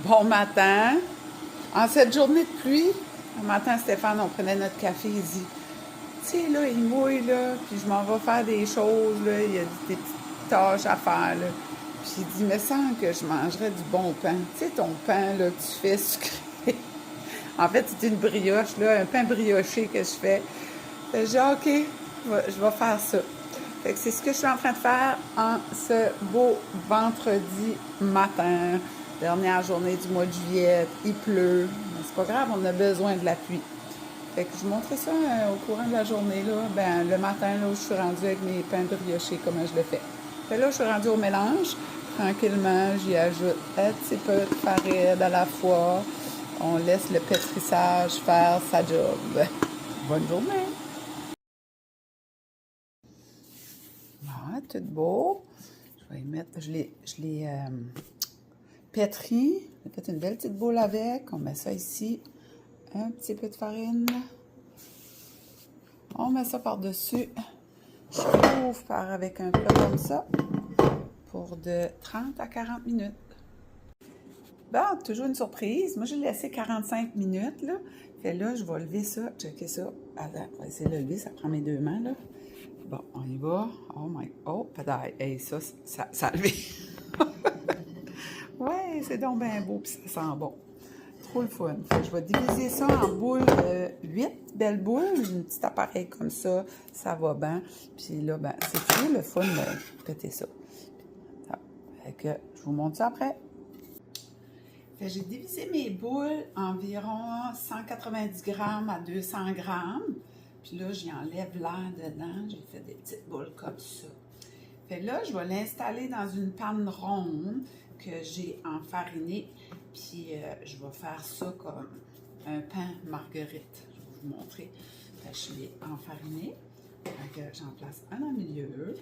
Bon matin. En cette journée de pluie, un matin, Stéphane, on prenait notre café, il dit, tu sais, là, il mouille, là, puis je m'en vais faire des choses, là, il y a des petites tâches à faire, là. Puis il dit, me semble que je mangerais du bon pain. Tu sais, ton pain, là, que tu fais sucré. En fait, c'est une brioche, là, un pain brioché que je fais. J'ai dit, OK, je vais faire ça. Fait que c'est ce que je suis en train de faire en ce beau vendredi matin. Dernière journée du mois de juillet, il pleut, mais c'est pas grave, on a besoin de la pluie. Fait que je vous montrais ça au courant de la journée, là. Ben, le matin, là, où je suis rendue avec mes pains briochés, comment je le fais. Fait là, je suis rendue au mélange. Tranquillement, j'y ajoute un petit peu de farine à la fois. On laisse le pétrissage faire sa job. Bonne journée! Ah, tout beau. Je vais y mettre, je l'ai pétri. J'ai fait une belle petite boule avec. On met ça ici. Un petit peu de farine. On met ça par-dessus. Je couvre avec un plat comme ça pour de 30 à 40 minutes. Bon, toujours une surprise. Moi, j'ai laissé 45 minutes, là. Fait là, je vais lever ça, checker ça. Attends, on va essayer de le lever, ça prend mes deux mains, là. Bon, on y va. Oh my... Oh, pédale. Hey, ça a levé. Ouais, c'est donc bien beau, puis ça sent bon. Trop le fun. Fait que je vais diviser ça en boules, 8 belles boules, un petit appareil comme ça va bien. Puis là, ben, c'est toujours le fun de péter ça. Fait que je vous montre ça après. Fait que j'ai divisé mes boules environ 190 grammes à 200 grammes. Puis là, j'y enlève l'air dedans. J'ai fait des petites boules comme ça. Fait là, je vais l'installer dans une panne ronde que j'ai enfarinée. Puis je vais faire ça comme un pain marguerite. Je vais vous montrer. Fait que je l'ai enfariné. Fait que j'en place un en milieu,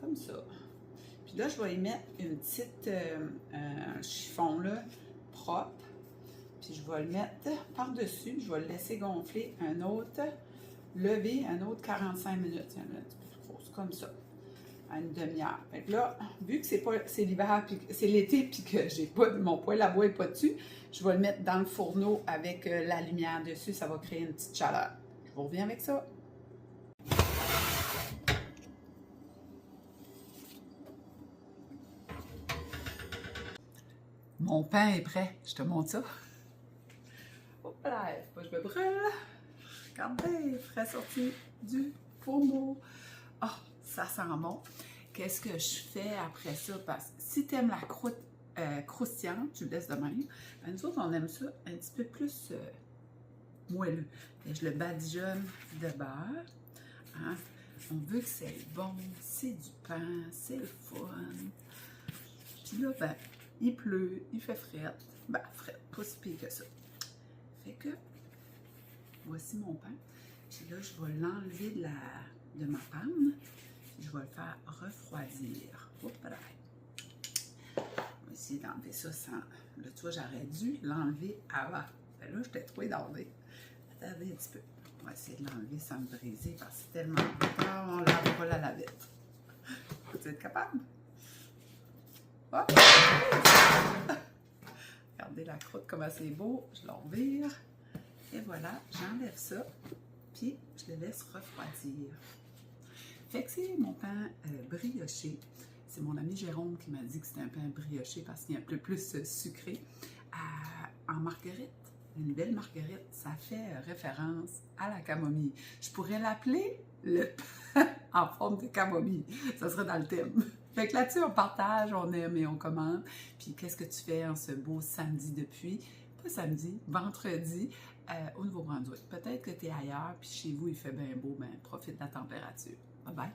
comme ça. Puis là, je vais y mettre une petite chiffon là, propre. Puis je vais le mettre par-dessus. Je vais le laisser gonfler un autre, lever un autre 45 minutes. Il y en a un petit peu trop, c'est comme ça. À une demi-heure. Fait que là, vu que c'est l'hiver, puis c'est l'été, puis que j'ai pas mon poêle à bois n'est pas dessus, je vais le mettre dans le fourneau avec la lumière dessus. Ça va créer une petite chaleur. Je vous reviens avec ça. Mon pain est prêt. Je te montre ça. Hop là, faut pas que je me brûle. Regardez, frais sorti du fourneau. Oh, ça sent bon. Qu'est-ce que je fais après ça? Parce que si tu aimes la croûte croustillante, tu le laisses de même. Ben, nous autres, on aime ça un petit peu plus moelleux. Et je le badigeonne de beurre. Hein? On veut que c'est bon, c'est du pain, c'est le fun. Puis là, ben, il pleut, il fait fret. Ben, fret, pas si pire que ça. Fait que, voici mon pain. Puis là, je vais l'enlever de ma panne. Puis je vais le faire refroidir. Hop là. Je vais essayer d'enlever ça sans... Là, tu vois, j'aurais dû l'enlever avant. Ben là, j'étais trop énervée. Attendez un petit peu. On va essayer de l'enlever sans me briser parce que c'est tellement... Ah, on ne lave pas la lavette. Faut-tu être capable? Hop! Regardez la croûte, comment c'est beau. Je l'envire. Et voilà, j'enlève ça. Puis, je le laisse refroidir. Fait que c'est mon pain brioché. C'est mon ami Jérôme qui m'a dit que c'était un pain brioché parce qu'il est un peu plus sucré. En marguerite, une belle marguerite, ça fait référence à la camomille. Je pourrais l'appeler le pain en forme de camomille. Ça serait dans le thème. Fait que là-dessus, on partage, on aime et on commande. Puis qu'est-ce que tu fais en ce beau samedi de pluie? Pas samedi, vendredi, au Nouveau-Brunswick. Peut-être que tu es ailleurs, puis chez vous, il fait bien beau, ben profite de la température. Bye bye!